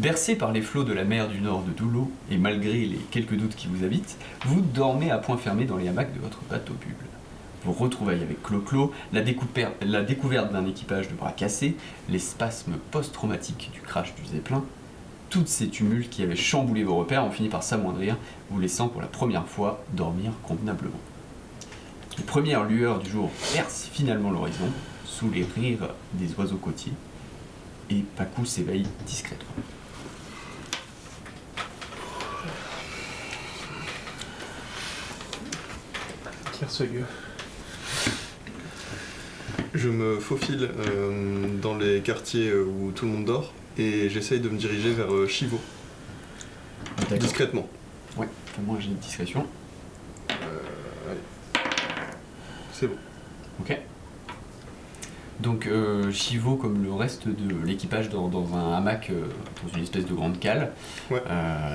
Bercé par les flots de la mer du nord de Doulo, et malgré les quelques doutes qui vous habitent, vous dormez à point fermé dans les hamacs de votre bateau bulle. Vos retrouvailles avec Clo-Clo, la découverte d'un équipage de bras cassés, les spasmes post-traumatiques du crash du Zeppelin, toutes ces tumultes qui avaient chamboulé vos repères ont fini par s'amoindrir, vous laissant pour la première fois dormir convenablement. Les premières lueurs du jour percent finalement l'horizon, sous les rires des oiseaux côtiers, et Pakou s'éveille discrètement. Tire ce lieu. Je me faufile dans les quartiers où tout le monde dort et j'essaye de me diriger vers Chivo. D'accord. Discrètement. Ouais, fais-moi un jet de discrétion. Allez. C'est bon. Ok. Donc Chivo, comme le reste de l'équipage, dans un hamac, dans une espèce de grande cale. Ouais.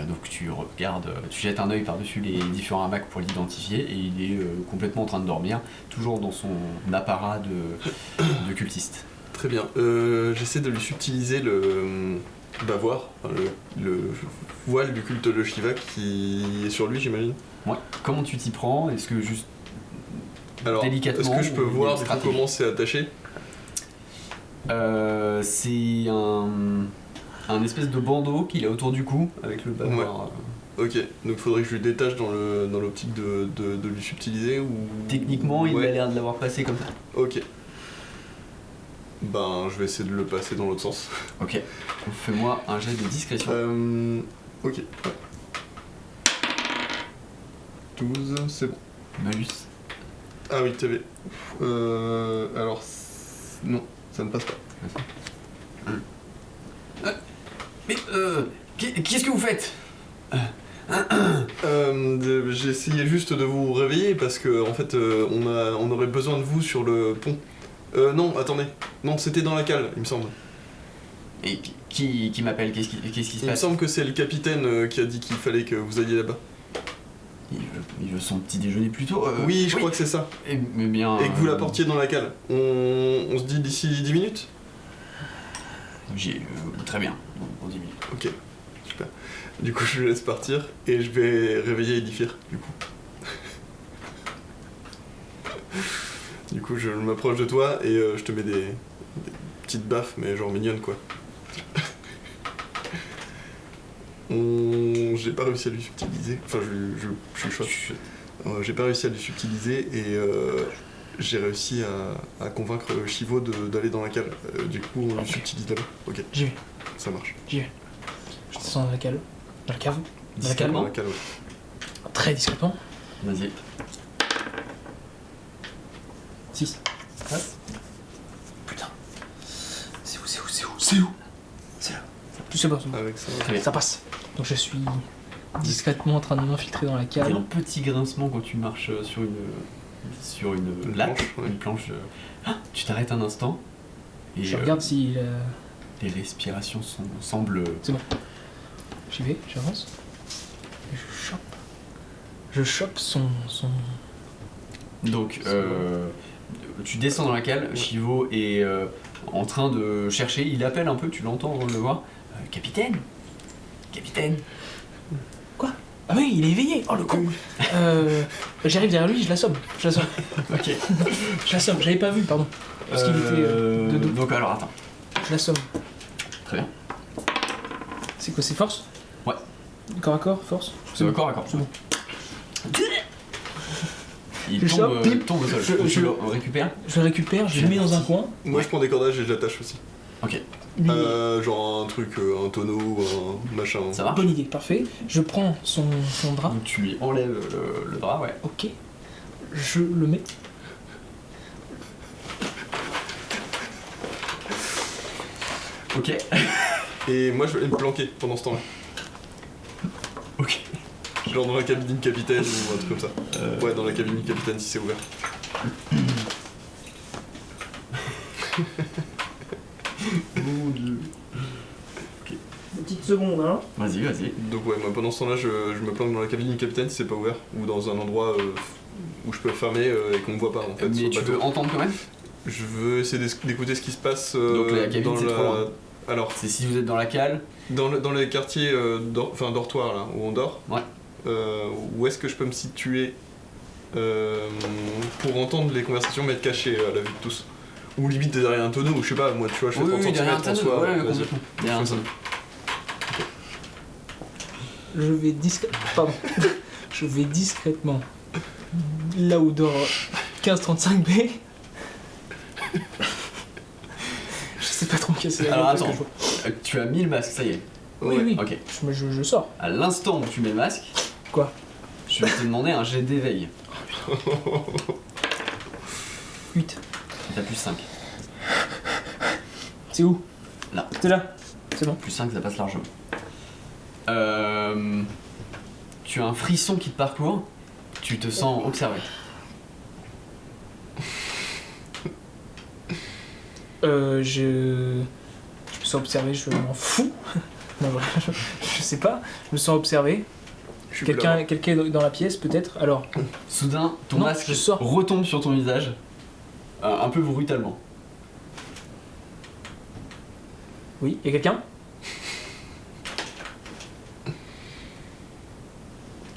Donc tu regardes, tu jettes un œil par-dessus les différents hamacs pour l'identifier et il est complètement en train de dormir, toujours dans son apparat de cultiste. Très bien. J'essaie de lui subtiliser le bavoir, enfin, le voile du culte de Shiva qui est sur lui, j'imagine. Ouais. Comment tu t'y prends? Est-ce que juste Alors, délicatement, est-ce que je peux ou voir une du coup stratégie? comment c'est attaché? C'est un espèce de bandeau qu'il a autour du cou avec le bavoir. Ok, donc faudrait que je lui détache dans l'optique de lui subtiliser ou... Techniquement, il Ouais. a l'air de l'avoir passé comme ça. Ok. Ben, je vais essayer de le passer dans l'autre sens. Ok. Donc, fais-moi un jet de discrétion. Ok. 12, c'est bon. Malus. Ah oui, TV. Alors... Non, ça ne passe pas. Mais qu'est-ce que vous faites? J'ai essayé juste de vous réveiller parce que en fait on aurait besoin de vous sur le pont. Non, attendez. Non, c'était dans la cale, il me semble. Et qui m'appelle? Qu'est-ce qui se Il me passe? semble que c'est le capitaine qui a dit qu'il fallait que vous alliez là-bas. Il veut son petit déjeuner plus tôt. Oui, je crois que c'est ça. Mais bien. Et que vous l'apportiez dans la cale. On se dit d'ici 10 minutes? Très bien, dans 10 minutes. Ok, super. Du coup, je le laisse partir et je vais réveiller Edifir, du coup. Du coup, je m'approche de toi et je te mets des petites baffes, mais genre mignonnes, quoi. J'ai pas réussi à lui subtiliser. Enfin, je suis chaud. J'ai pas réussi à lui subtiliser et j'ai réussi à convaincre Chivo d'aller dans la cale. Du coup, on lui subtilise là-bas. Ok, J'y vais, ça marche. j'y vais. Je descends dans la cale. Dans la cave. Dans la cale. Discrètement. Dans la cale, ouais. Très discrètement. Vas-y. 6. Ouais. Putain. C'est où? C'est là. C'est bon, c'est bon. Avec ça. Très bien. Ça passe. Donc je suis discrètement en train de m'infiltrer dans la Il y a cale. un petit grincement quand tu marches sur une latte, planche, ouais. une planche. Tu t'arrêtes un instant et Je regarde si... les respirations semblent. C'est bon. J'y vais, j'avance. Et je chope son... Donc, tu descends dans la cale, Chivo est en train de chercher, il appelle un peu, tu l'entends le voir. Capitaine. Quoi? Ah oui, il est éveillé. Oh le con. J'arrive derrière lui, je l'assomme. Ok. Je l'assomme, j'avais pas vu, pardon. Parce qu'il était de dos. Donc alors attends. Je l'assomme. Très bien. C'est quoi, c'est force? Ouais. Corps à corps, force? C'est corps à corps. C'est bon. Il Je chope, pip. tombe au sol. Tu le récupères. Je le récupère, je le mets dans un coin. Moi, je prends des cordages et je l'attache aussi. Ok. Lui, Genre un truc, un tonneau, un machin. Ça va. bonne idée, parfait. Je prends son drap. Donc tu lui enlèves le drap, ouais. Ok. Je le mets. Ok. Et moi, je vais aller me planquer pendant ce temps-là. Ok. Genre dans la cabine du capitaine ou un truc comme ça. Ouais, dans la cabine du capitaine si c'est ouvert. Mon dieu. Une petite seconde, hein. Vas-y. Donc ouais, moi pendant ce temps-là, je me planque dans la cabine du capitaine si c'est pas ouvert. Ou dans un endroit où je peux fermer et qu'on me voit pas en fait. Mais sur le tu bateau. veux entendre quand même? Je veux essayer d'écouter ce qui se passe Donc la cabine, dans c'est trop loin. Alors, C'est si vous êtes dans la cale. dans les quartiers dortoirs là, où on dort, Ouais. où est-ce que je peux me situer pour entendre les conversations mais être caché à la vue de tous? Ou limite derrière un tonneau, ou je sais pas, moi tu vois, je fais 30 cm derrière un en tonneau, soi. ouais, vas-y. complètement. Derrière un tonneau. Je vais Pardon. Je vais discrètement là où dort 1535B. Je sais pas trop qui c'est. Alors attends, tu as mis le masque, ça y est. Oui, Ouais. oui. Ok. Je sors. À l'instant où tu mets le masque, Quoi? je vais te demander un jet d'éveil. 8. T'as plus 5. C'est où? Là. C'est là. C'est bon. Plus 5, ça passe largement. Tu as un frisson qui te parcourt, tu te sens observé. Je me sens observé, je m'en fous. Non, je sais pas. Je me sens observé. Je suis plus là. Quelqu'un est dans la pièce, peut-être. Alors, Soudain, ton Non, masque je sors. retombe sur ton visage, un peu brutalement. oui, y a quelqu'un?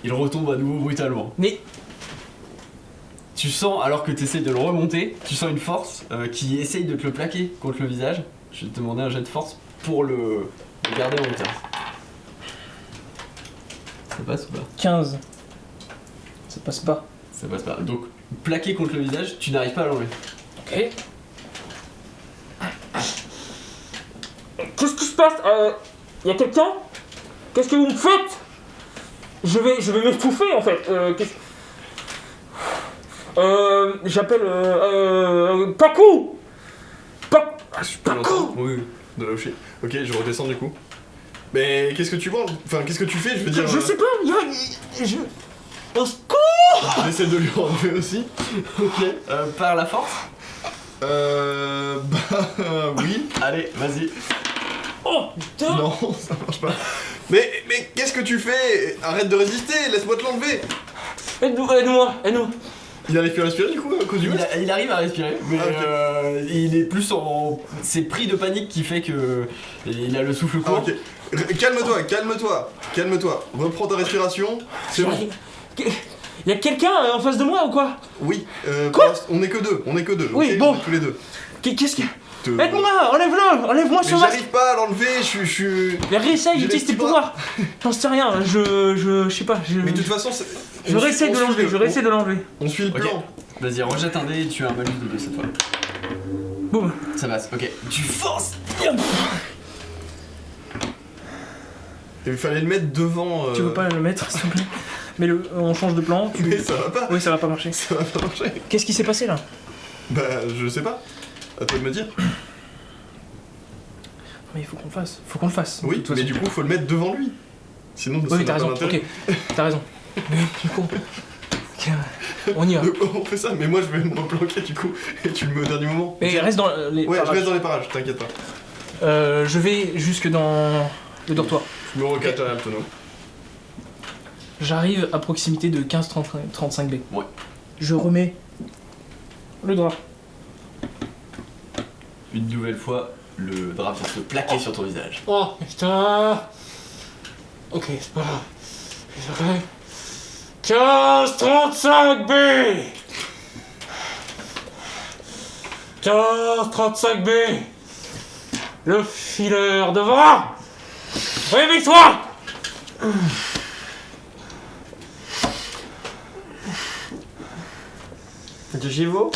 Il retombe à nouveau brutalement. Mais Tu sens, alors que tu essayes de le remonter, tu sens une force qui essaye de te le plaquer contre le visage. Je vais te demander un jet de force pour le garder en hauteur. Ça passe ou pas? 15. Ça passe pas. Ça passe pas. Donc, plaqué contre le visage, tu n'arrives pas à l'enlever. Ok. Qu'est-ce qui se passe? Y a quelqu'un? Qu'est-ce que vous me faites? Je vais m'étouffer en fait. J'appelle Paco. Paco. Oui, de là où je suis. Ok, je redescends du coup. Mais qu'est-ce que tu vois? Enfin, qu'est-ce que tu fais? Je veux dire. Je sais pas. Au secours. J'essaie de lui enlever aussi. Ok. Par la force? Oui. Allez, vas-y. Oh putain. Non, ça marche pas. Mais qu'est-ce que tu fais? Arrête de résister, laisse-moi te l'enlever. Aide-moi. Il arrive plus à respirer du coup à cause du masque? Il arrive à respirer, mais Ah, ok. il est plus en. C'est pris de panique qui fait que. Il a le souffle Ah, court. ok. Calme-toi. Reprends ta respiration. C'est bon. Y a quelqu'un en face de moi ou quoi? Oui. Quoi? On est que deux. Oui, ok, bon. on est tous les deux. Qu'est-ce que... Te- Aide-moi, enlève-moi Mais ce masque. j'arrive pas à l'enlever, je suis. Mais réessaye, J'ai utilise tes les petits pouvoirs. J'en sais rien, je sais pas, Mais de toute façon, je réessaye de l'enlever, On suit le Ok. plan. Vas-y, rejette un dé et tu as un malus de 2 cette fois. Boum. Ça passe, ok. Tu forces. Il fallait le mettre devant. Tu veux pas le mettre, s'il te plaît? Mais on change de plan. Mais ça va pas. Oui, ça va pas marcher. Ça va pas marcher. Qu'est-ce qui s'est passé là? Bah, je sais pas. À toi de me dire. Mais il faut qu'on le fasse. Oui, de toute mais façon. du coup, faut le mettre devant lui. Sinon, ça Oui, n'a t'as pas raison, d'intérêt. ok. T'as raison. Mais du coup... Ok, on y va. Donc, on fait ça, mais moi je vais me replanquer du coup, et tu le mets au dernier moment. Mais reste dans les Ouais, je parages. reste dans les parages, t'inquiète pas. Je vais jusque dans le dortoir. Je me recale derrière le tonneau. J'arrive à proximité de 1535B. Ouais. Je remets le drap. Une nouvelle fois, le drap vient se plaquer sur ton visage. Oh putain. Ok, c'est pas grave. C'est vrai. 1535B 1535B Le fileur devant. Réveille-toi. De Givo?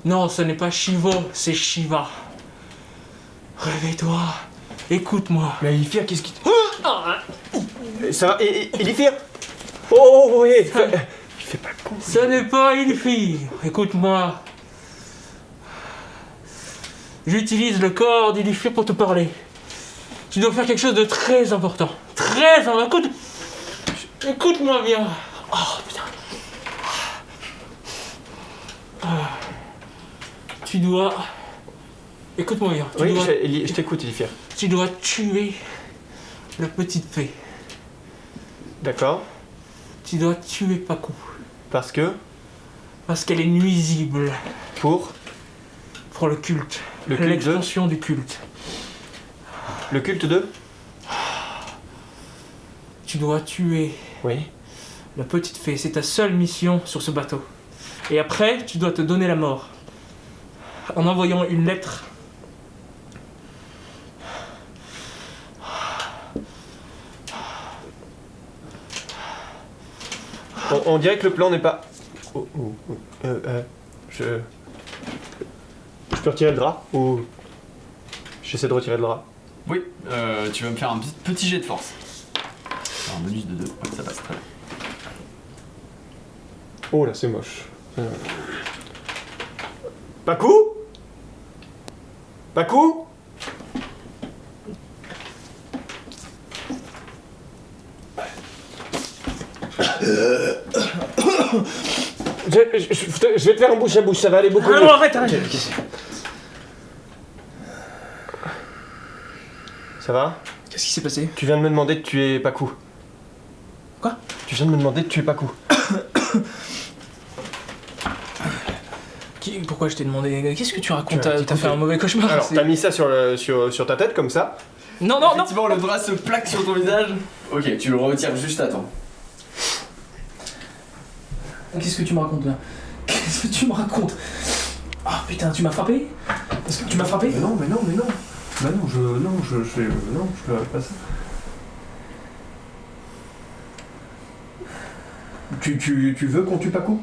Non, ce n'est pas Shivo, c'est Shiva. Réveille-toi. Écoute-moi. Mais Elifir, qu'est-ce qui... Ah, Ça va, Elifir? Oh, oui. Je fais pas le con. ce n'est pas une fille. Écoute-moi. J'utilise le corps d'Ilifir pour te parler. Tu dois faire quelque chose de très important. Très important. Écoute-moi bien. Oh putain. Tu dois... Écoute-moi bien. Oui, je t'écoute, Elifir. Tu dois tuer la petite fée. D'accord. Tu dois tuer Paco. Parce que... Parce qu'elle est nuisible Pour... pour le culte. Le culte de... L'extension du culte. Le culte de... Tu dois tuer Oui. la petite fée. C'est ta seule mission sur ce bateau. Et après, tu dois te donner la mort. En envoyant une lettre. On dirait que le plan n'est pas... Je peux retirer le drap ou... J'essaie de retirer le drap. Oui, tu vas me faire un petit jet de force. Un bonus de 2, ça passe très bien. Oh là, c'est moche. Pakou Pakou je vais te faire un bouche à bouche, ça va aller beaucoup mieux. Non, arrête. Ça va? Qu'est-ce qui s'est passé? Tu viens de me demander de tuer Pakou. Quoi? Tu viens de me demander de tuer Pakou. Pourquoi je t'ai demandé? Qu'est-ce que tu racontes? Tu as T'as fait un mauvais cauchemar? Alors, t'as mis ça sur ta tête comme ça. Non, non, non! Effectivement, le drap se plaque sur ton visage. Ok, tu le retires juste à temps. Qu'est-ce que tu me racontes là? Qu'est-ce que tu me racontes? Ah putain, tu m'as frappé? Est-ce que tu m'as frappé? Mais non. Bah non, je fais pas ça. Tu veux qu'on tue Paco?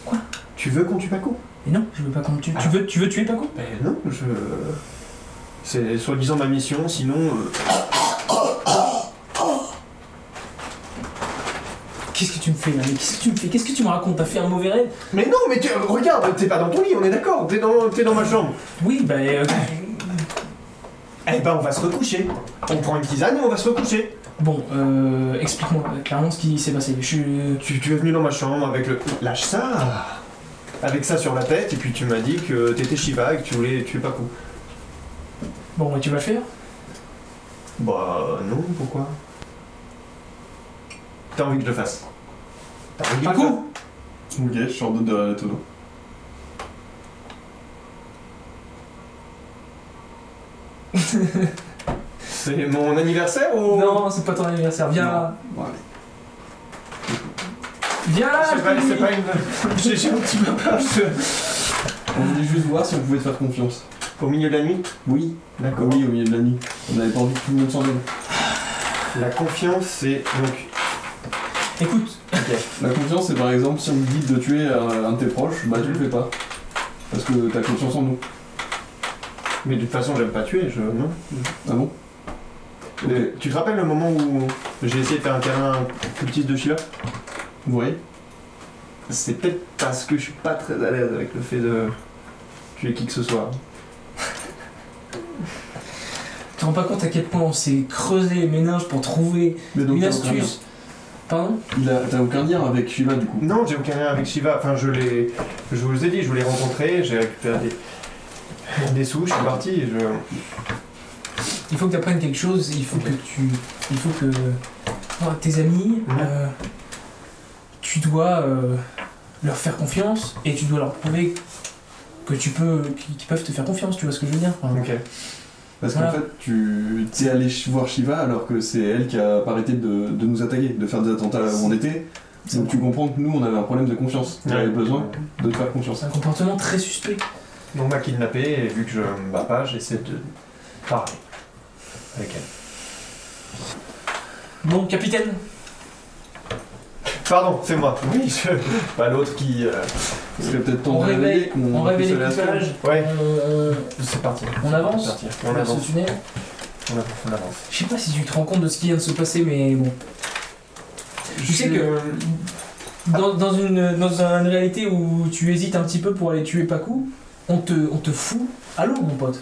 Quoi? Tu veux qu'on tue Paco? Mais non, je veux pas qu'on me tue. Tu veux tuer Paco? Ben non, c'est soi-disant ma mission, sinon... Qu'est-ce que tu me fais là? Mais qu'est-ce que tu me fais? Qu'est-ce que tu me racontes? T'as fait un mauvais rêve? Mais non, mais regarde, t'es pas dans ton lit, on est d'accord, t'es dans ma chambre. Oui, bah... Eh ben on va se recoucher. On prend une tisane et on va se recoucher. Bon, explique-moi clairement ce qui s'est passé. Tu es venu dans ma chambre avec le... Lâche ça. Avec ça sur la tête, et puis tu m'as dit que t'étais Shiva et que tu voulais tuer Paco. Bon, bah tu vas le faire? Bah non, pourquoi? T'as envie que je le fasse? T'as envie que je le Paco! fasse? Ok, je sors de la tonneau. C'est mon anniversaire ou... Non, c'est pas ton anniversaire. Viens là. Ouais. Viens là! C'est pas une... J'ai un petit peu peur. On voulait juste voir si on pouvait te faire confiance. Au milieu de la nuit? Oui, D'accord. oui, au milieu de la nuit. On n'avait pas envie que tout le monde s'en mêle. La confiance, c'est donc... Écoute, La confiance, c'est par exemple si on te dit de tuer un de tes proches, bah tu le fais pas. Parce que t'as confiance en nous. Mais de toute façon, j'aime pas tuer, non. Ah bon? Mais tu te rappelles le moment où j'ai essayé de faire un câlin à un cultiste de Shiva? Oui. C'est peut-être parce que je suis pas très à l'aise avec le fait de tuer qui que ce soit. tu te rends pas compte à quel point on s'est creusé les méninges pour trouver Mais donc une t'as aucun lien. astuce. Pardon? T'as aucun lien avec Shiva du coup? Non, j'ai aucun lien avec Shiva. Enfin, je vous ai dit, je l'ai rencontré, j'ai récupéré des sous, je suis parti et je... Il faut que tu apprennes quelque chose, il faut que tes amis, tu dois leur faire confiance et tu dois leur prouver que qu'ils peuvent te faire confiance, tu vois ce que je veux dire? Enfin, Ok. Parce Voilà. qu'en fait, tu t'es allé voir Shiva alors que c'est elle qui a pas arrêté de nous attaquer, de faire des attentats là où on était. Donc tu comprends que nous on avait un problème de confiance. On avait besoin de te faire confiance. c'est un comportement très suspect. Donc, on m'a kidnappé et vu que je me bats pas, j'essaie de parler avec elle. Bon, capitaine, Pardon, c'est moi. Oui, pas l'autre qui... Ce serait peut-être temps on de réveiller réveille, on réveille puisse aller à ce l'équipage, Ouais. on C'est parti. on avance C'est parti. On vers ce avance. tunnel. On avance. Je sais pas si tu te rends compte de ce qui vient de se passer, mais bon. Tu sais que dans une réalité où tu hésites un petit peu pour aller tuer Paco, on te fout à l'eau, mon pote.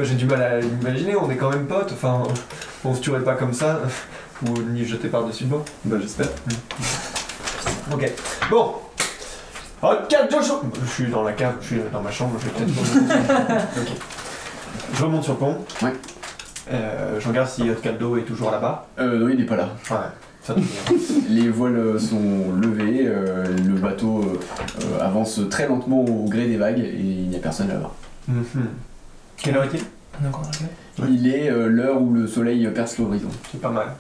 J'ai du mal à l'imaginer, on est quand même potes, enfin, on se tuerait pas comme ça, ou ni jeter par-dessus le bord. Bah j'espère. Ok, bon. Oh, calme chaud. Je suis dans la cave, je suis dans ma chambre, je vais peut-être remonter. Ok. Je remonte sur le pont. Ouais. Je regarde si Caldo est toujours là-bas. Non, il n'est pas là. Ouais, ça tombe bien. Les voiles sont levées, le bateau avance très lentement au gré des vagues et il n'y a personne là-bas. Quelle heure est-il? On est encore là. Il est l'heure où le soleil perce l'horizon. C'est pas mal.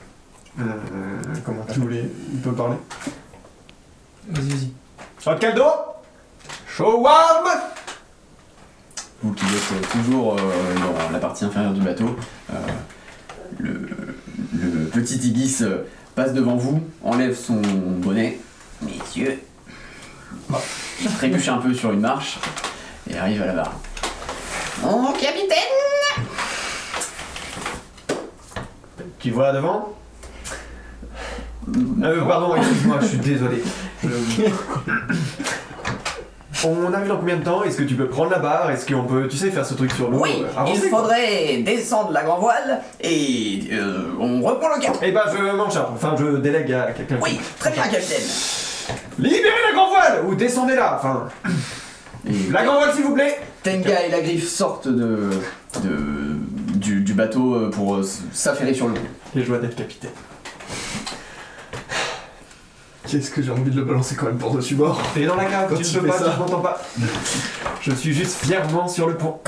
Comment Si vous voulez, il peut parler. Vas-y. Hot caldo? Show warm? Vous qui êtes toujours dans la partie inférieure du bateau, le petit Igis passe devant vous, enlève son bonnet. Messieurs, il trébuche un peu sur une marche et arrive à la barre. Mon capitaine! Tu vois devant? Pardon, excuse-moi, je suis désolé. On arrive dans combien de temps? Est-ce que tu peux prendre la barre? Est-ce qu'on peut, tu sais, faire ce truc sur l'eau? Oui, avancer, il quoi. faudrait descendre la grand voile et on reprend le cap. Eh ben, je m'en charge. Enfin, je délègue à quelqu'un. Oui, très bien, capitaine. Libérez la grand voile! Ou descendez-la, enfin... Et La grand voile, s'il vous plaît! Tenga et la griffe sortent du bateau pour s'affairer sur le pont. Les joies d'être capitaine. Qu'est-ce que j'ai envie de le balancer quand même par-dessus bord. T'es dans la cave, Quand tu tu ne peux fais pas, ça. je m'entends pas. Je suis juste fièrement sur le pont.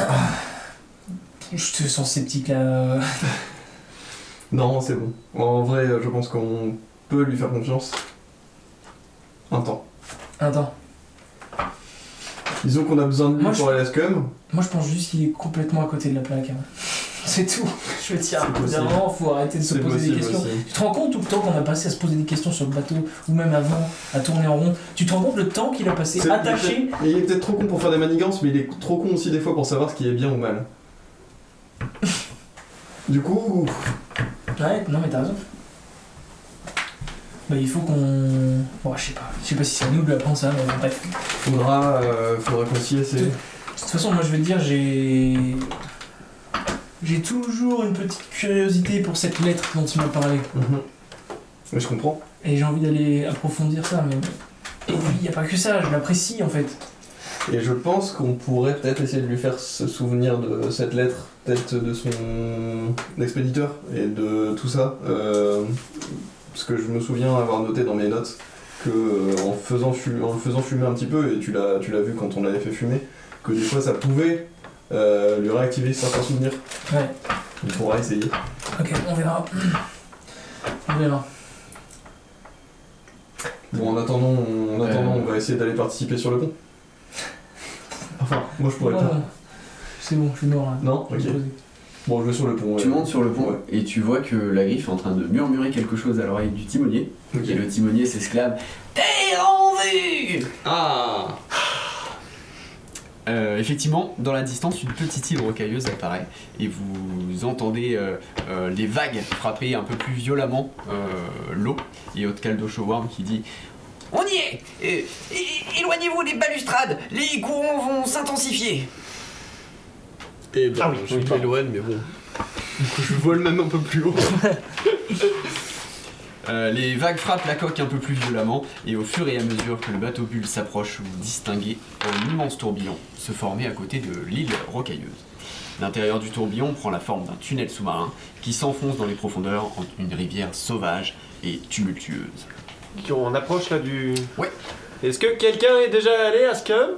Je te sens sceptique là. Non, c'est bon. En vrai, je pense qu'on peut lui faire confiance. Un temps. Attends. Disons qu'on a besoin de lui Moi, pour aller à Scum. Moi je pense juste qu'il est complètement à côté de la plaque. Hein. C'est tout. Je veux dire, C'est possible. évidemment, faut arrêter de se C'est poser des possible questions. aussi. Tu te rends compte tout le temps qu'on a passé à se poser des questions sur le bateau, ou même avant, à tourner en rond. Tu te rends compte le temps qu'il a passé C'est- attaché. Il est peut-être trop con pour faire des manigances, mais il est trop con aussi des fois pour savoir ce qui est bien ou mal. Du coup, Ouais, non mais t'as raison. Bah il faut qu'on... Bon, je sais pas si c'est à nous de lui apprendre ça, mais bref. faudra qu'on s'y essaie. De toute façon, moi je vais te dire, j'ai toujours une petite curiosité pour cette lettre dont tu m'as parlé. Mais je comprends. Et j'ai envie d'aller approfondir ça, mais... Et puis, il n'y a pas que ça, je l'apprécie en fait. Et je pense qu'on pourrait peut-être essayer de lui faire se souvenir de cette lettre, peut-être de son expéditeur et de tout ça. Parce que je me souviens avoir noté dans mes notes que en le faisant fumer un petit peu, et tu l'as vu quand on l'avait fait fumer, que des fois ça pouvait lui réactiver certains souvenirs. Ouais, Il faudra essayer. ok, on verra. On verra. Bon, en attendant, on va essayer d'aller participer sur le pont. Enfin, moi je pourrais Non, pas. non. C'est bon, je suis mort là. Non. Je Ok. vais me poser. Bon, je vais sur le pont. Tu montes sur le pont Ouais. et tu vois que la griffe est en train de murmurer quelque chose à l'oreille du timonier. Ok. Et le timonier s'exclame T'es en vue! Ah Effectivement, dans la distance, une petite île rocailleuse apparaît et vous entendez les vagues frapper un peu plus violemment l'eau. Et Otkaldo Showarm qui dit On y est. Éloignez-vous des balustrades, les courants vont s'intensifier. Et ben, Ah oui, je oui, pardon. m'éloigne, mais bon. Je vole même un peu plus haut. les vagues frappent la coque un peu plus violemment et au fur et à mesure que le bateau bulle s'approche, vous distinguez un immense tourbillon se former à côté de l'île rocailleuse. L'intérieur du tourbillon prend la forme d'un tunnel sous-marin qui s'enfonce dans les profondeurs en une rivière sauvage et tumultueuse. On approche là du... Ouais. Est-ce que quelqu'un est déjà allé à Scum?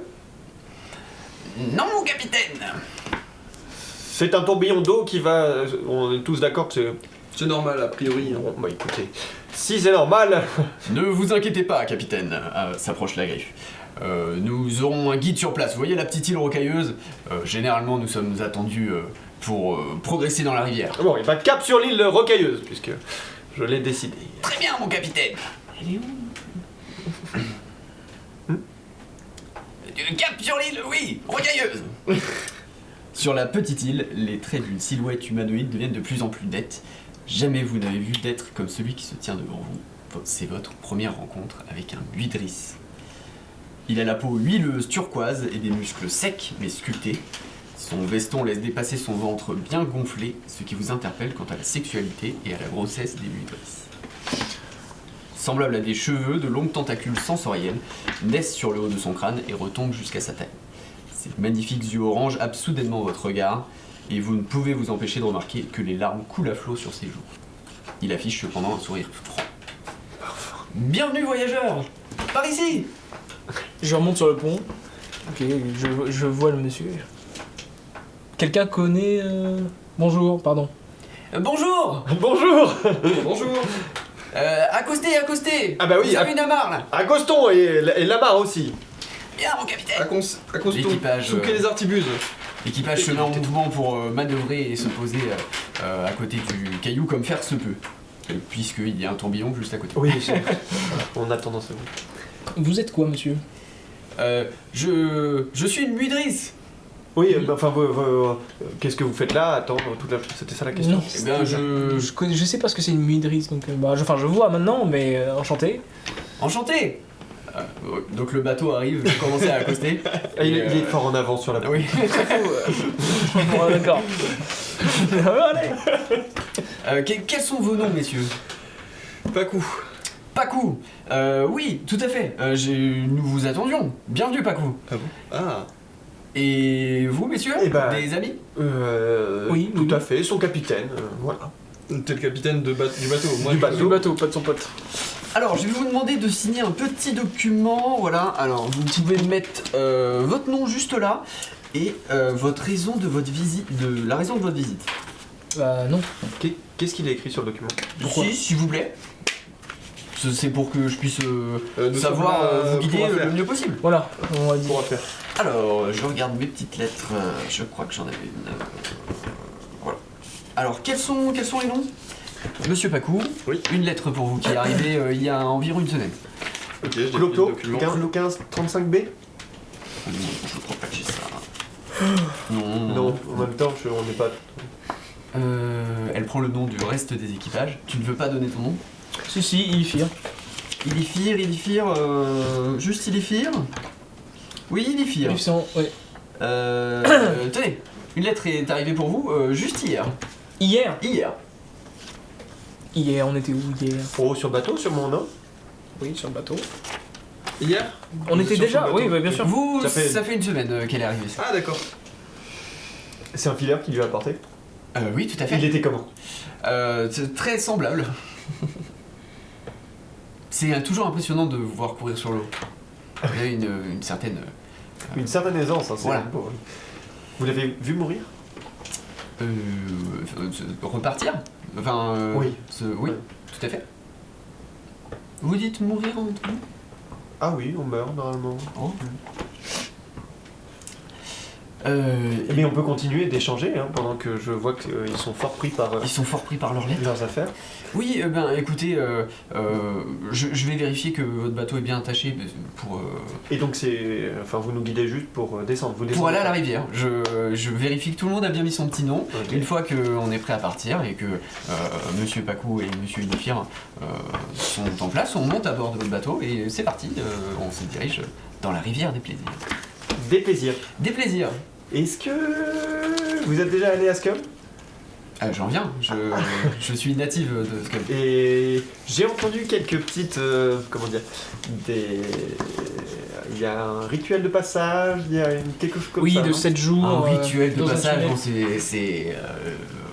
Non, mon capitaine. C'est un tourbillon d'eau qui va... On est tous d'accord que c'est... C'est normal, a priori. hein. Bon, bah écoutez, si c'est normal... Ne vous inquiétez pas, capitaine, s'approche la griffe. Nous aurons un guide sur place. Vous voyez la petite île rocailleuse? Généralement, nous sommes attendus pour progresser dans la rivière. Bon, et bah cap sur l'île rocailleuse, puisque je l'ai décidé. Très bien, mon capitaine. Elle est où Cap sur l'île, oui, rocailleuse. Sur la petite île, les traits d'une silhouette humanoïde deviennent de plus en plus nets. Jamais vous n'avez vu d'être comme celui qui se tient devant vous. C'est votre première rencontre avec un Buidris. Il a la peau huileuse turquoise et des muscles secs mais sculptés. Son veston laisse dépasser son ventre bien gonflé, ce qui vous interpelle quant à la sexualité et à la grossesse des Buidris. Semblable à des cheveux, de longues tentacules sensorielles naissent sur le haut de son crâne et retombent jusqu'à sa taille. Ses magnifiques yeux orange happent soudainement votre regard et vous ne pouvez vous empêcher de remarquer que les larmes coulent à flot sur ses joues. Il affiche cependant un sourire franc. Bienvenue, voyageurs. Par ici. Je remonte sur le pont. Ok, je vois le monsieur. Quelqu'un connaît... Bonjour, pardon. Bonjour. Bonjour. Bonjour. Accostez. Ah bah oui, Vous avez une amarre là. Accostons et la barre aussi. Bien, mon capitaine. Accostons. L'équipage, Souquez les artibuses. L'équipage se met en mouvement pour manœuvrer et se poser à côté du caillou comme faire se peut. Puisqu'il y a un tourbillon juste à côté. Oui, on a tendance à vous. Vous êtes quoi, monsieur? Je suis une buidrice. Oui, enfin, qu'est-ce que vous faites là? Attends, c'était ça la question? Non, Eh bien, je sais pas ce que c'est une muidrice, donc je vois maintenant, mais enchanté. Enchanté. Donc le bateau arrive, vous commencez à accoster. Ah, il est fort en avance sur la Oui. Bon, d'accord. Allez. Quels sont vos noms, messieurs? Pacou. Pacou. Oui, tout à fait. Nous vous attendions. Bienvenue, Pacou. Ah bon? Ah. Et vous, messieurs? Eh ben, Des amis? Oui, tout à fait, son capitaine, voilà. T'es le capitaine du bateau. Moi, Du je- bateau. Du bateau, pas de son pote. Alors, je vais vous demander de signer un petit document. Voilà. Alors, vous pouvez mettre votre nom juste là et votre raison de votre visite, la raison de votre visite. Non. Qu'est-ce qu'il a écrit sur le document? Pourquoi? S'il vous plaît. C'est pour que je puisse nous savoir sommes là, vous guider pour le affaire. mieux possible. Voilà, on va dire. Pour faire. Alors, je regarde mes petites lettres. Je crois que j'en avais une. Voilà. Alors, quels sont les noms? Monsieur Pacou, Oui. une lettre pour vous qui est arrivée il y a environ une semaine. Ok, j'ai pris le Clopto, document. 1535B? Je crois pas que j'ai ça. Non. Non, en même temps, on n'est pas. Elle prend le nom du reste des équipages. Tu ne veux pas donner ton nom? Si, il fire. Ilifir, juste Ilifir? Oui, Ilifir. Ouais. Tenez, une lettre est arrivée pour vous juste hier. Hier, Hier. on était où hier? Oh, sur bateau, sûrement, non? Oui, sur le bateau. Hier? On était Sur déjà, le bateau. oui, bah, bien sûr. Vous, Ça ça fait- fait une semaine qu'elle est arrivée. Ah, d'accord. C'est un fileur qui lui a apporté. Oui, tout à fait. Il était comment? C'est très semblable. C'est toujours impressionnant de vous voir courir sur l'eau. Vous avez une certaine... Une certaine aisance, hein, c'est Voilà. beau. Vous l'avez vu mourir? repartir. Enfin... Oui. Oui, Ouais. tout à fait. Vous dites mourir en tout? Ah oui, on meurt normalement. Oh. Mais on peut continuer d'échanger hein, pendant que je vois qu'ils sont fort pris par Ils sont fort pris par leurs lettres. leurs affaires. Oui, écoutez, je vais vérifier que votre bateau est bien attaché pour Et donc vous nous guidez juste pour descendre. Vous descendez aller à la pas. rivière. Je vérifie que tout le monde a bien mis son petit nom. Ok. Une fois qu'on est prêt à partir et que Monsieur Pacou et Monsieur Ilifir sont en place, on monte à bord de votre bateau et c'est parti. On se dirige dans la rivière des plaisirs. Des plaisirs. Des plaisirs. Est-ce que vous êtes déjà allé à Scum? J'en viens. Je suis native de Scum. Et j'ai entendu quelques petites. Comment dire il y a un rituel de passage, il y a quelque chose comme Oui, ça. de non 7 jours. Un rituel de dans un passage, tunnel. bon, c'est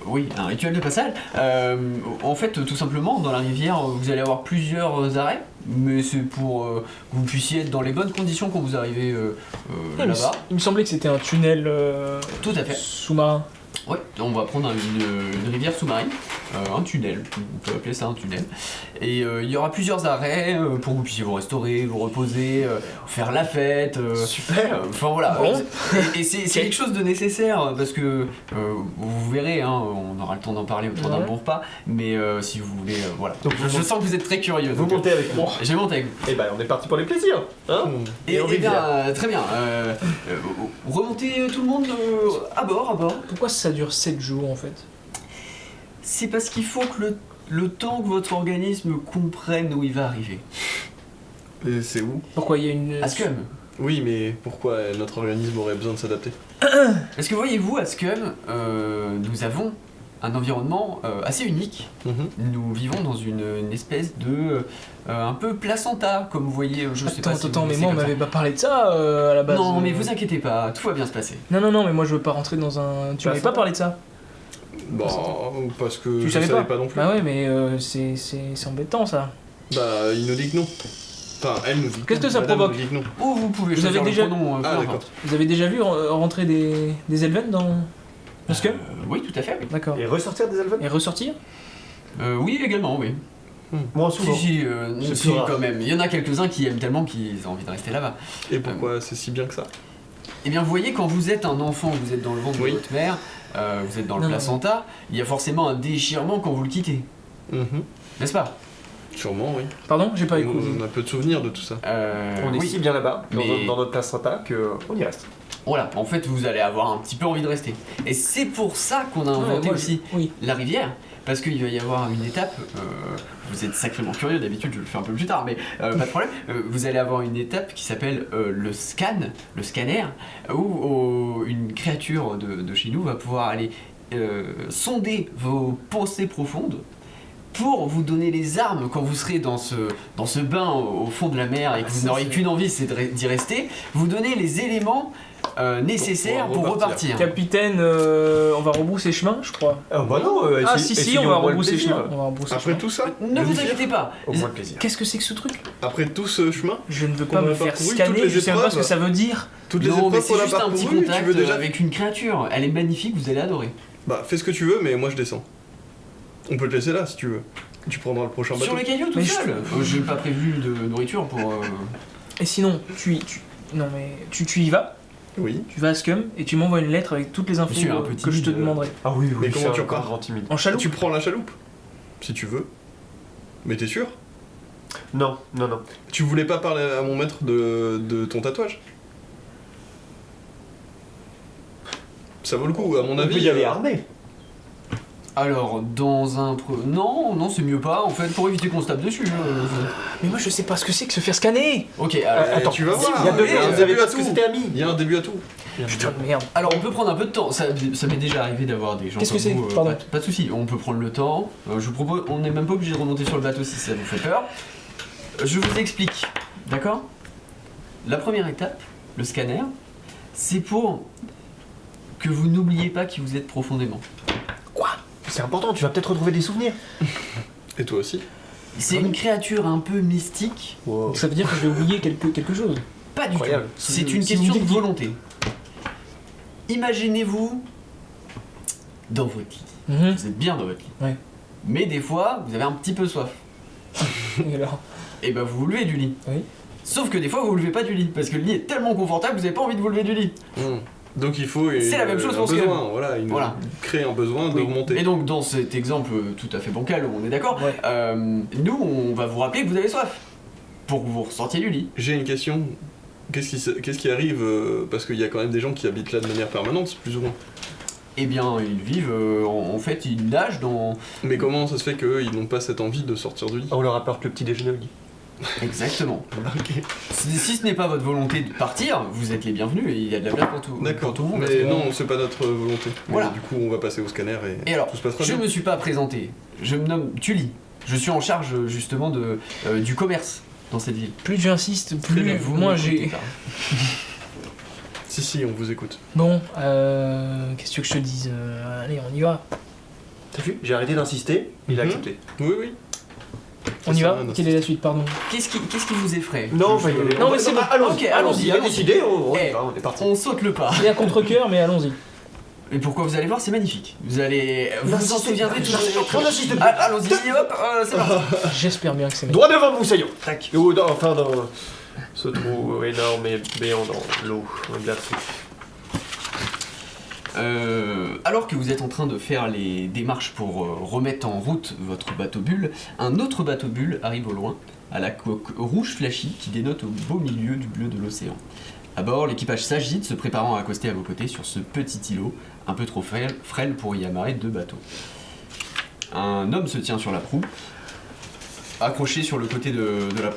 oui, un rituel de passage. En fait, tout simplement, dans la rivière, vous allez avoir plusieurs arrêts, mais c'est pour que vous puissiez être dans les bonnes conditions quand vous arrivez là-bas. Il me semblait que c'était un tunnel Tout à fait. sous-marin. Ouais, on va prendre une rivière sous-marine, un tunnel, on peut appeler ça un tunnel. Et il y aura plusieurs arrêts pour que vous puissiez vous restaurer, vous reposer, faire la fête. Super. Enfin voilà. Bon. Et c'est quelque chose de nécessaire parce que vous verrez, hein, on aura le temps d'en parler autour d'un Ouais. bon repas, mais si vous voulez, voilà. Donc, je sens que vous êtes très curieux. Vous donc, montez avec moi. je vais monter avec vous. Et ben on est parti pour les plaisirs. Hein Et, en eh bien, rivière. très bien. Remontez tout le monde à bord, à bord. Pourquoi ça dure 7 jours en fait? C'est parce qu'il faut que le temps que votre organisme comprenne où il va arriver. Et c'est où? Pourquoi il y a une. À Scum. Oui, mais pourquoi notre organisme aurait besoin de s'adapter? Parce que voyez-vous, à Scum, nous avons un environnement assez unique. Nous vivons dans une espèce de un peu placenta, comme vous voyez. Je sais pas si Attends, vous mais connaissez moi on comme ça. m'avait pas parlé de ça à la base. Non, mais vous inquiétez pas, tout va bien se passer. Non, mais moi je veux pas rentrer dans un. Tu m'avais pas parlé de ça? Bah, parce que Tu je savais savais pas pas non plus. Bah ouais, mais c'est embêtant ça. Bah, il nous dit que non. Enfin, elle nous dit Qu'est-ce que ça Madame provoque? nous dit que non. Ou vous pouvez Vous choisir avez le déjà- pronom, peu Ah, importe. d'accord. Vous avez déjà vu rentrer des Elven dans. Parce que Oui, tout à fait. Oui, D'accord. Et ressortir des Alven? Et ressortir? Oui également, oui. Moi, souvent. Si, C'est si, plus rare. quand même. Il y en a quelques-uns qui aiment tellement qu'ils ont envie de rester là-bas. Et pourquoi c'est si bien que ça? Eh bien, vous voyez, quand vous êtes un enfant, vous êtes dans le ventre Oui. de votre mère, vous êtes dans le Non, placenta, il y a forcément un déchirement quand vous le quittez, Mhm. n'est-ce pas? Sûrement, oui. Pardon, j'ai pas écouté. On a peu de souvenirs de tout ça. On est oui. si bien là-bas, Mais- dans notre placenta, qu'on y reste. Voilà, en fait, vous allez avoir un petit peu envie de rester. Et c'est pour ça qu'on a inventé moi, aussi Oui. la rivière, parce qu'il va y avoir une étape, vous êtes sacrément curieux, d'habitude je le fais un peu plus tard, mais pas de problème, vous allez avoir une étape qui s'appelle le scanner, où une créature de chez nous va pouvoir aller sonder vos pensées profondes pour vous donner les armes quand vous serez dans ce bain au fond de la mer et que vous n'aurez qu'une envie, c'est d'y rester, vous donner les éléments nécessaires pour repartir. Capitaine, on va rebrousser chemin, je crois. Ah bah non, Ah si, on va rebrousser chemin. On va rebrousser Après chemin. tout ça, Ne vous inquiétez pas, Au moins le plaisir. Qu'est-ce que c'est que ce truc? après tout ce chemin, Je ne veux Qu'on pas a me faire parcouru, toutes scanner, les je sais même pas ce que épreuves. ça veut dire. toutes les non, épreuves mais qu'on c'est a juste un petit parcourues, tu contact veux déjà... avec une créature. Elle est magnifique, vous allez adorer. Bah, fais ce que tu veux, mais moi je descends. On peut te laisser là si tu veux. Tu prendras le prochain bateau. Sur les cailloux tout Mais seul. Je n'ai pas prévu de nourriture pour. Et sinon, non mais tu y vas, Oui. tu vas à Scum et tu m'envoies une lettre avec toutes les infos Je suis un peu que je te timide, demanderai. Ah oui, oui, Mais je comment suis tu encore repars grand timide. En chaloupe. Tu prends la chaloupe, si tu veux. Mais t'es sûr? Non, non, non. Tu voulais pas parler à mon maître de ton tatouage? Ça vaut le coup, à mon On avis. peut y aller armé. Alors, non, c'est mieux pas, en fait, pour éviter qu'on se tape dessus. Mais moi je sais pas ce que c'est que se faire scanner. Ok, alors, Attends, tu vas voir. Il y a deux il y a un vous avez début pas à ce que tout. c'était ami. Il y a un début à tout. Putain de merde. alors, on peut prendre un peu de temps. Ça m'est déjà arrivé d'avoir des gens Qu'est-ce comme que c'est vous, Pardon. pas de soucis, on peut prendre le temps. Je vous propose, on n'est même pas obligé de remonter sur le bateau si ça vous fait peur. Je vous explique, d'accord? La première étape, le scanner, c'est pour que vous n'oubliez pas qui vous êtes profondément. C'est important, tu vas peut-être retrouver des souvenirs. Et toi aussi. C'est une créature un peu mystique. Wow. Donc ça veut dire que je vais oublier quelque chose. Pas du Incroyable. tout. C'est une Si vous question me de dites- volonté. Imaginez-vous dans votre lit. Mhm. Vous êtes bien dans votre lit. Ouais. Mais des fois, vous avez un petit peu soif. Et alors Et ben vous vous levez du lit. Oui. Sauf que des fois, vous vous levez pas du lit. Parce que le lit est tellement confortable, vous n'avez pas envie de vous lever du lit. Donc il faut C'est la même chose un pour ce besoin, voilà, Voilà. créer un besoin de Oui. remonter. Et donc, dans cet exemple tout à fait bancal, on est d'accord, Ouais. nous, on va vous rappeler que vous avez soif. Pour que vous ressortiez du lit. J'ai une question. Qu'est-ce qui arrive parce qu'il y a quand même des gens qui habitent là de manière permanente, plus ou moins. Eh bien, ils vivent, en fait, ils nagent dans... Mais comment ça se fait qu'ils n'ont pas cette envie de sortir du lit? On leur apporte le petit déjeuner au lit. Exactement. Ok. Si ce n'est pas votre volonté de partir, vous êtes les bienvenus et il y a de la place pour tout, D'accord. pour tout le monde. Mais non, c'est pas notre volonté. Voilà. Mais du coup, on va passer au scanner et, Et alors, tout se passera je bien. me suis pas présenté. Je me nomme Tully. Je suis en charge justement du commerce dans cette ville. Plus j'insiste, Très bien, plus vous moi m'écoutez j'ai. pas. Si, on vous écoute. Bon, qu'est-ce que je te dise allez, on y va. T'as vu? J'ai arrêté d'insister, il a Mhm. accepté. Oui, oui. On y Ça, va un Quelle est la suite, pardon? Qu'est-ce qui vous effraie Non, Je- bah, y aller. Non, mais c'est bon. Allons-y, Ok, allons-y, Il a allons-y. décidé, on y Eh, va, on est parti. On saute le pas. Il y a un contre-cœur, mais allons-y. Et pourquoi vous allez voir, c'est magnifique. Vous allez... Vous vous en souviendrez tout On insiste plus. Ah, allons-y, hop, c'est parti. J'espère bien que c'est Droit devant vous, Sayon. Tac. Ou dans ce trou énorme et béant dans l'eau glacée. Alors que vous êtes en train de faire les démarches pour remettre en route votre bateau bulle, un autre bateau bulle arrive au loin, à la coque rouge flashy qui dénote au beau milieu du bleu de l'océan. À bord, l'équipage s'agite, se préparant à accoster à vos côtés sur ce petit îlot, un peu trop frêle pour y amarrer deux bateaux. Un homme se tient sur la proue, accroché sur le côté de la...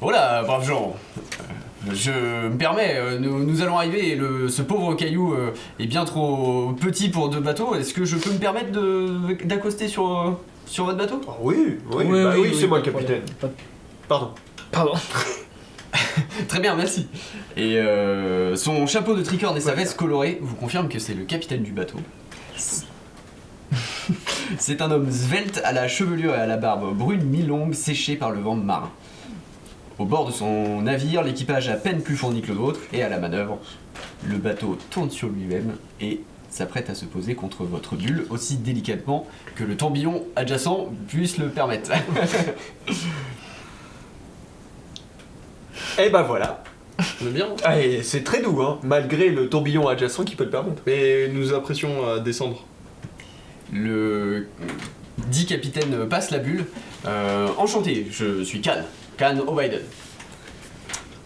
Voilà, braves gens. Je me permets, nous allons arriver et ce pauvre caillou est bien trop petit pour deux bateaux. Est-ce que je peux me permettre d'accoster sur votre bateau? Ah oui, c'est moi le capitaine. Pardon. Pardon. Très bien, merci. Et son chapeau de tricorne et sa veste colorée vous confirment que c'est le capitaine du bateau. C'est un homme svelte à la chevelure et à la barbe brune mi-longue séchée par le vent marin. Au bord de son navire, l'équipage à peine plus fourni que le vôtre, et à la manœuvre, le bateau tourne sur lui-même et s'apprête à se poser contre votre bulle aussi délicatement que le tourbillon adjacent puisse le permettre. Et bah voilà. On est bien. Hein. Ah, et c'est très doux, hein, malgré le tourbillon adjacent qui peut le permettre. Mais nous apprécions à descendre. Le dit capitaine passe la bulle. Enchanté, je suis Khan O'Biden.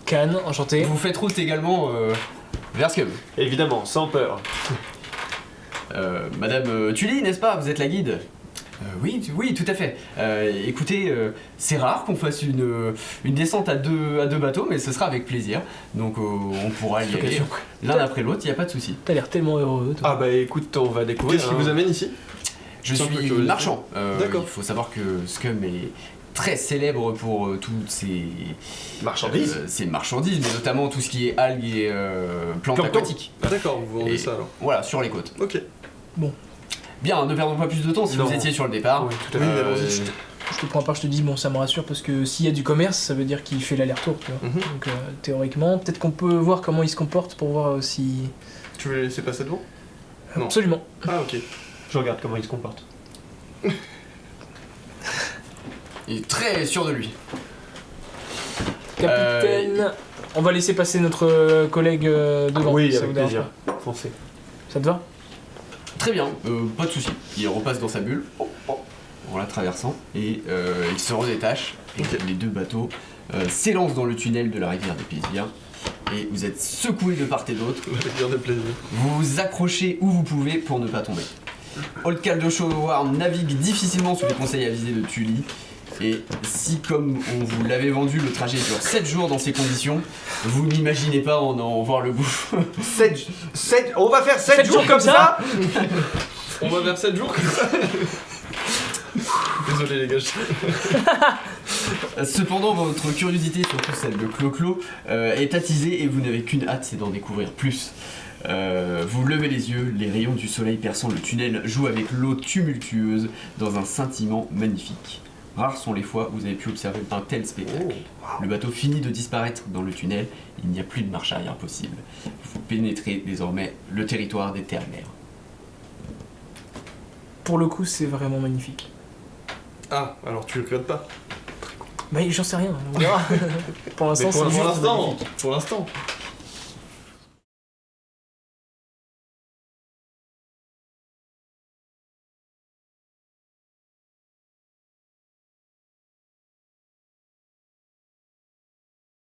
Cannes, enchanté. Vous faites route également vers Scum. Évidemment, sans peur. Madame Tully, n'est-ce pas? Vous êtes la guide? Oui, tout à fait. Écoutez, c'est rare qu'on fasse une descente à deux bateaux, mais ce sera avec plaisir. Donc on pourra y aller l'un après l'autre, il n'y a pas de souci. T'as l'air tellement heureux, toi. Ah bah écoute, on va découvrir. Qu'est-ce qui vous amène ici? Je Simple suis curiosité. marchand. D'accord. Il faut savoir que Scum est très célèbre pour toutes ses Marchandises. ses marchandises, mais notamment tout ce qui est algues et plantes Plancton. aquatiques. D'accord, vous vendez Et ça alors. Voilà, sur les côtes. Ok. Bien, ne perdons pas plus de temps si Non. vous étiez sur le départ. Oui, tout à fait. Oui, allons-y. Je te prends pas, je te dis, bon, ça me rassure parce que s'il y a du commerce, ça veut dire qu'il fait l'aller-retour, tu vois. Mhm. Donc théoriquement, peut-être qu'on peut voir comment il se comporte pour voir si. Tu veux les laisser passer devant? Non. Absolument. Ah ok. Je regarde comment il se comporte. Il est très sûr de lui. Capitaine, on va laisser passer notre collègue devant. Oui, ça avec vous dérange plaisir. Foncez. pas. Ça te va? Très bien, pas de souci. Il repasse dans sa bulle en la traversant et il se redétache. Et les deux bateaux s'élancent dans le tunnel de la rivière des Plaisirs et vous êtes secoués de part et d'autre. Avec bien de plaisir. Vous vous accrochez où vous pouvez pour ne pas tomber. Old Caldechowar navigue difficilement sous les conseils avisés de Tully. Et si, comme on vous l'avait vendu, le trajet dure 7 jours dans ces conditions, vous n'imaginez pas en voir le bout. On va faire 7 7 jours comme ça. On va vers 7 jours comme ça. Désolé les gars. Cependant, votre curiosité, surtout celle de Clo-Clo, est attisée et vous n'avez qu'une hâte, c'est d'en découvrir plus. Vous levez les yeux, les rayons du soleil perçant le tunnel jouent avec l'eau tumultueuse dans un scintillement magnifique. Rares sont les fois où vous avez pu observer un tel spectacle. Le bateau finit de disparaître dans le tunnel, il n'y a plus de marche arrière possible. Vous pénétrez désormais le territoire des terres-mères. Pour le coup, c'est vraiment magnifique. Ah, alors tu regrettes pas? Mais j'en sais rien, on verra. Pour l'instant, Mais c'est pour juste Pour l'instant, magnifique. pour l'instant.